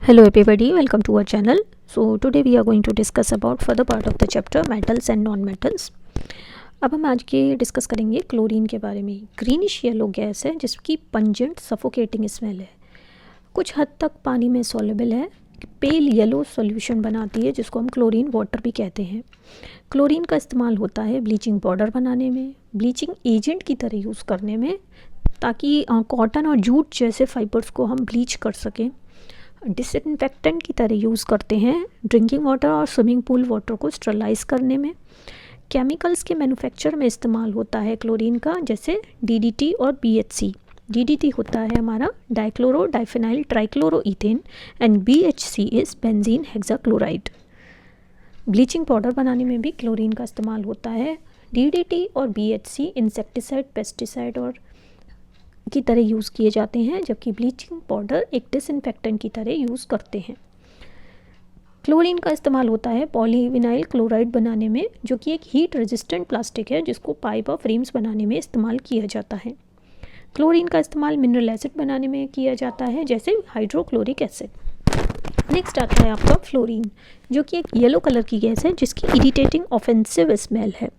Hello everybody, welcome to our channel. So today we are going to discuss about further part of the chapter metals and non-metals. अब हम आज के discuss करेंगे chlorine के बारे में। ग्रीनिश येलो गैस है जिसकी पंजेंट सफोकेटिंग स्मेल है, कुछ हद तक पानी में सॉल्युबल है, पेल येलो सॉल्यूशन बनाती है जिसको हम क्लोरीन वाटर भी कहते हैं। क्लोरीन का इस्तेमाल होता है ब्लीचिंग पाउडर बनाने में, ब्लीचिंग एजेंट की तरह यूज़ करने में, ताकि कॉटन और जूट जैसे फाइबर्स को हम ब्लीच कर सकें। डिसइंफेक्टेंट की तरह यूज़ करते हैं ड्रिंकिंग वाटर और स्विमिंग पूल वाटर को स्टरलाइज करने में। केमिकल्स के मैन्युफैक्चर में इस्तेमाल होता है क्लोरीन का, जैसे डीडीटी और बीएचसी। डीडीटी होता है हमारा dichloro diphenyl trichloroethane and BHC is benzene hexachloride. Bleaching powder बनाने में भी क्लोरीन का इस्तेमाल होता है। डीडीटी और बीएचसी इंसेक्टिसाइड, पेस्टिसाइड और की तरह यूज़ किए जाते हैं, जबकि ब्लीचिंग पाउडर एक डिसइंफेक्टेंट की तरह यूज़ करते हैं। क्लोरीन का इस्तेमाल होता है पॉलीविनाइल क्लोराइड बनाने में, जो कि एक हीट रेजिस्टेंट प्लास्टिक है जिसको पाइप और फ्रेम्स बनाने में इस्तेमाल किया जाता है। क्लोरीन का इस्तेमाल मिनरल एसिड बनाने में किया जाता है, जैसे हाइड्रोक्लोरिक एसिड। नेक्स्ट आता है आपका फ्लोरीन, जो कि एक येलो कलर की गैस है जिसकी इरिटेटिंग ऑफेंसिव स्मेल है।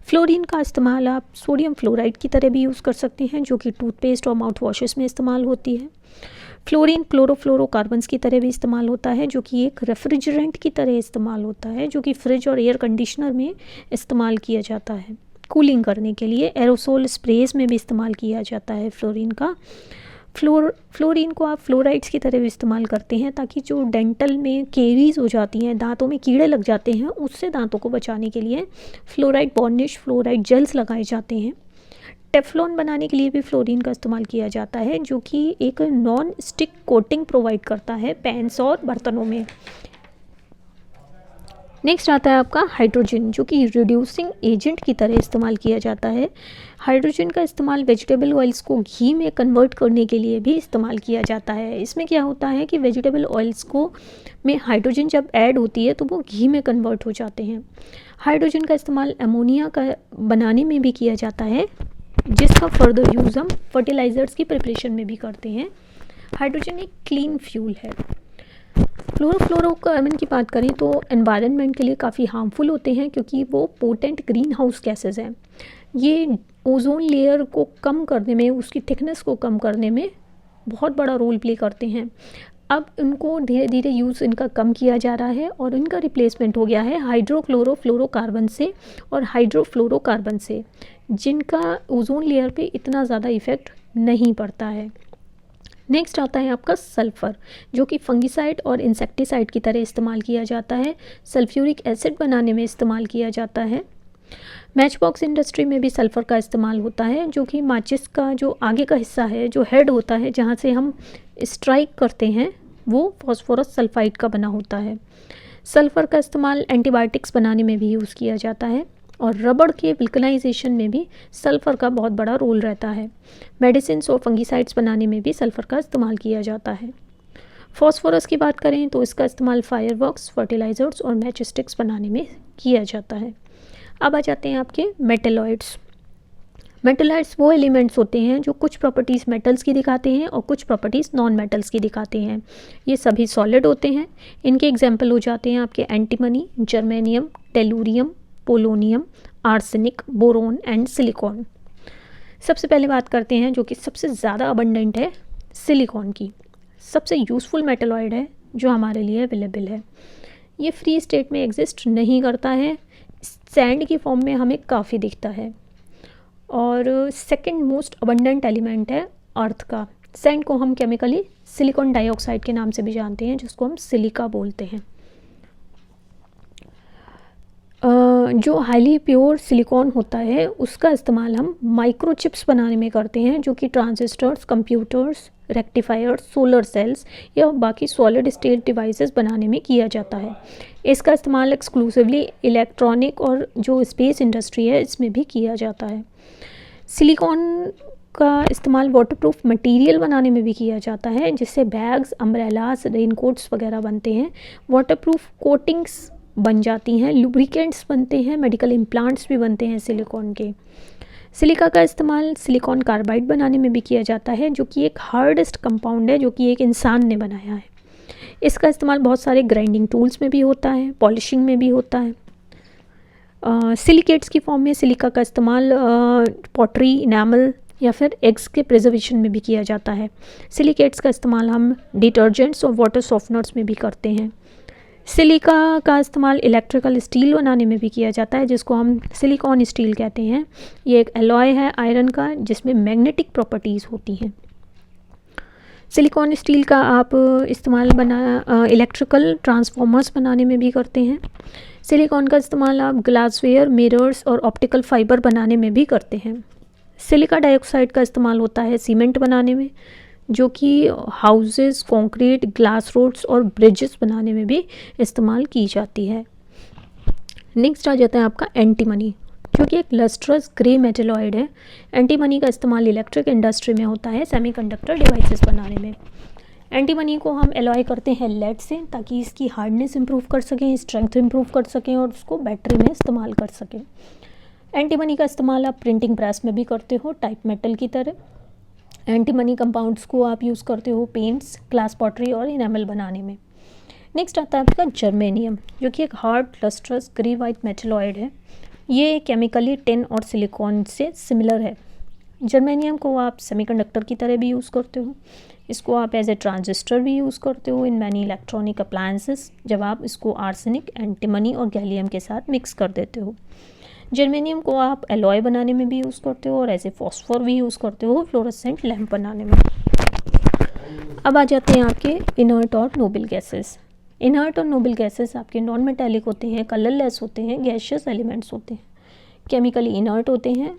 फ्लोरीन का इस्तेमाल आप सोडियम फ्लोराइड की तरह भी यूज़ कर सकते हैं, जो कि टूथपेस्ट और माउथ वॉशेस में इस्तेमाल होती है। फ्लोरीन क्लोरोफ्लोरोकार्बन्स की तरह भी इस्तेमाल होता है, जो कि एक रेफ्रिजरेंट की तरह इस्तेमाल होता है, जो कि फ्रिज और एयर कंडीशनर में इस्तेमाल किया जाता है। कूलिंग करने के लिए एरोसोल स्प्रेज में भी इस्तेमाल किया जाता है फ्लोरीन का। फ्लोरीन को आप फ्लोराइड्स की तरह भी इस्तेमाल करते हैं, ताकि जो डेंटल में केरीज हो जाती हैं, दांतों में कीड़े लग जाते हैं, उससे दांतों को बचाने के लिए फ्लोराइड बॉर्निश फ्लोराइड जेल्स लगाए जाते हैं। टेफ्लॉन बनाने के लिए भी फ्लोरीन का इस्तेमाल किया जाता है, जो कि एक नॉन स्टिक कोटिंग प्रोवाइड करता है पैन्स और बर्तनों में। नेक्स्ट आता है आपका हाइड्रोजन, जो कि रिड्यूसिंग एजेंट की तरह इस्तेमाल किया जाता है। हाइड्रोजन का इस्तेमाल वेजिटेबल ऑयल्स को घी में कन्वर्ट करने के लिए भी इस्तेमाल किया जाता है। इसमें क्या होता है कि वेजिटेबल ऑयल्स को में हाइड्रोजन जब ऐड होती है तो वो घी में कन्वर्ट हो जाते हैं। हाइड्रोजन का इस्तेमाल अमोनिया का बनाने में भी किया जाता है, जिसका फर्दर यूज़ हम फर्टिलाइज़र्स की प्रिपरेशन में भी करते हैं। हाइड्रोजन एक क्लीन फ्यूल है। क्लोरोफ्लोरोकार्बन की बात करें तो एनवायरनमेंट के लिए काफ़ी हार्मफुल होते हैं, क्योंकि वो पोटेंट ग्रीन हाउस गैसेज हैं। ये ओजोन लेयर को कम करने में, उसकी थिकनेस को कम करने में बहुत बड़ा रोल प्ले करते हैं। अब इनको धीरे धीरे यूज़ इनका कम किया जा रहा है और इनका रिप्लेसमेंट हो गया है हाइड्रोक्लोरोफ्लोरोकार्बन से और हाइड्रोफ्लोरोकार्बन से, जिनका ओजोन लेयर पे इतना ज़्यादा इफ़ेक्ट नहीं पड़ता है। नेक्स्ट आता है आपका सल्फ़र, जो कि फंगिसाइड और इंसेक्टिसाइड की तरह इस्तेमाल किया जाता है। सल्फ्यूरिक एसिड बनाने में इस्तेमाल किया जाता है। मैच बॉक्स इंडस्ट्री में भी सल्फ़र का इस्तेमाल होता है, जो कि माचिस का जो आगे का हिस्सा है, जो हेड होता है जहाँ से हम स्ट्राइक करते हैं, वो फॉस्फोरस सल्फाइड का बना होता है। सल्फ़र का इस्तेमाल एंटीबायोटिक्स बनाने में भी यूज़ किया जाता है और रबड़ के वल्कनाइजेशन में भी सल्फ़र का बहुत बड़ा रोल रहता है। मेडिसिन और फंगिसाइड्स बनाने में भी सल्फ़र का इस्तेमाल किया जाता है। फॉस्फोरस की बात करें तो इसका इस्तेमाल फायरवर्क्स, फर्टिलाइज़र्स और मैच स्टिक्स बनाने में किया जाता है। अब आ जाते हैं आपके मेटलॉइड्स। मेटलॉइड्स वो एलिमेंट्स होते हैं जो कुछ प्रॉपर्टीज़ मेटल्स की दिखाते हैं और कुछ प्रॉपर्टीज़ नॉन मेटल्स की दिखाते हैं। ये सभी सॉलिड होते हैं। इनके एग्जाम्पल हो जाते हैं आपके antimony, germanium, tellurium, polonium, arsenic, boron and silicon. सबसे पहले बात करते हैं जो कि सबसे ज़्यादा अबंडेंट है, सिलिकॉन की। सबसे यूज़फुल मेटलॉइड है जो हमारे लिए अवेलेबल है। ये फ्री स्टेट में एग्जिस्ट नहीं करता है, सैंड की फॉर्म में हमें काफ़ी दिखता है। और सेकंड मोस्ट अबंडेंट एलिमेंट है अर्थ का। सैंड को हम केमिकली सिलिकॉन डाइऑक्साइड के नाम से भी जानते हैं, जिसको हम सिलिका बोलते हैं। जो हाईली प्योर सिलिकॉन होता है उसका इस्तेमाल हम माइक्रोचिप्स बनाने में करते हैं, जो कि transistors, computers, rectifiers, solar cells या बाकी सॉलिड स्टेट डिवाइसेस बनाने में किया जाता है। इसका इस्तेमाल एक्सक्लूसिवली इलेक्ट्रॉनिक और जो स्पेस इंडस्ट्री है इसमें भी किया जाता है। सिलिकॉन का इस्तेमाल वाटरप्रूफ मटेरियल बनाने में भी किया जाता है, जिससे बैग्स, अम्ब्रेलास, रेनकोट्स वगैरह बनते हैं। वाटरप्रूफ कोटिंग्स बन जाती हैं, लुब्रिकेंट्स बनते हैं, मेडिकल इम्प्लांट्स भी बनते हैं सिलिकॉन के। सिलिका का इस्तेमाल सिलिकॉन कार्बाइड बनाने में भी किया जाता है, जो कि एक हार्डेस्ट कंपाउंड है, जो कि एक इंसान ने बनाया है। इसका इस्तेमाल बहुत सारे ग्राइंडिंग टूल्स में भी होता है, पॉलिशिंग में भी होता है। सिलिकेट्स की फॉर्म में सिलिका का इस्तेमाल पॉटरी, इनामल या फिर एग्स के प्रिजर्वेशन में भी किया जाता है। सिलिकेट्स का इस्तेमाल हम डिटर्जेंट्स और वाटर सॉफ्टनर्स में भी करते हैं। सिलिका का इस्तेमाल इलेक्ट्रिकल स्टील बनाने में भी किया जाता है, जिसको हम सिलिकॉन स्टील कहते हैं। ये एक एलॉय है आयरन का, जिसमें मैग्नेटिक प्रॉपर्टीज़ होती हैं। सिलिकॉन स्टील का आप इस्तेमाल इलेक्ट्रिकल ट्रांसफॉर्मर्स बनाने में भी करते हैं। सिलिकॉन का इस्तेमाल आप ग्लासवेयर, मिरर्स और ऑप्टिकल फाइबर बनाने में भी करते हैं। सिलिका डाइऑक्साइड का इस्तेमाल होता है सीमेंट बनाने में, जो कि हाउसेस, कंक्रीट, ग्लास रोड्स और ब्रिजेस बनाने में भी इस्तेमाल की जाती है। नेक्स्ट आ जाता है आपका एंटीमनी, जो कि एक लस्ट्रस ग्रे मेटलॉइड है। एंटीमनी का इस्तेमाल इलेक्ट्रिक इंडस्ट्री में होता है सेमीकंडक्टर डिवाइसेस बनाने में। एंटीमनी को हम एलॉय करते हैं लेड से, ताकि इसकी हार्डनेस इंप्रूव कर सकें, स्ट्रेंथ इंप्रूव कर सकें और उसको बैटरी में इस्तेमाल कर सकें। एंटीमनी का इस्तेमाल आप प्रिंटिंग प्रेस में भी करते हो, टाइप मेटल की तरह। एंटीमनी कंपाउंड्स को आप यूज़ करते हो पेंट्स, ग्लास पॉटरी और इनामल बनाने में। नेक्स्ट आता है आपका जर्मेनियम, जो कि एक hard lustrous grey white metalloid है। ये केमिकली टिन और सिलिकॉन से सिमिलर है। जर्मेनियम को आप सेमीकंडक्टर की तरह भी यूज़ करते हो। इसको आप एज ए ट्रांजिस्टर भी यूज़ करते हो इन मैनी इलेक्ट्रॉनिक अप्लायंसेस, जब आप इसको आर्सेनिक, एंटीमनी और गैलियम के साथ मिक्स कर देते हो। जर्मेनियम को आप एलॉय बनाने में भी यूज़ करते हो और एज ए फॉस्फोर भी यूज़ करते हो फ्लोरोसेंट लैम्प बनाने में। अब आ जाते हैं आपके इनर्ट और नोबल गैसेस। इनर्ट और नोबल गैसेस आपके नॉन मेटालिक होते हैं, कलरलेस होते हैं, गैशियस एलिमेंट्स होते हैं, केमिकली इनर्ट होते हैं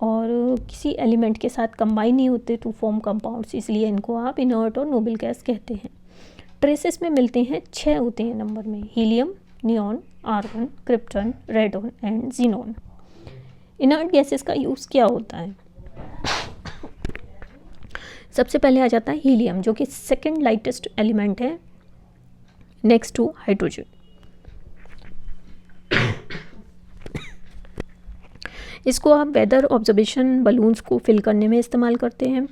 और किसी एलिमेंट के साथ कंबाइन नहीं होते टू फॉर्म कंपाउंड्स, इसलिए इनको आप इनर्ट और नोबल गैस कहते हैं। ट्रेसेस में मिलते हैं 6 होते हैं नंबर में, helium, neon, argon, krypton, radon and xenon. Inert gases का यूज़ क्या होता है? सबसे पहले आ जाता है हीलियम, जो कि सेकंड लाइटेस्ट एलिमेंट है नेक्स्ट टू हाइड्रोजन। इसको आप वेदर ऑब्जर्वेशन बलून्स को फिल करने में इस्तेमाल करते हैं।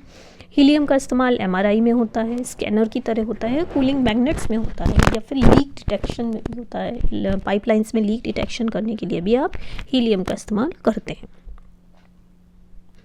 हीलियम का इस्तेमाल एमआरआई में होता है, स्कैनर की तरह होता है, कूलिंग मैग्नेट्स में होता है, या फिर लीक डिटेक्शन में भी होता है। पाइपलाइंस में लीक डिटेक्शन करने के लिए भी आप हीलियम का इस्तेमाल करते हैं।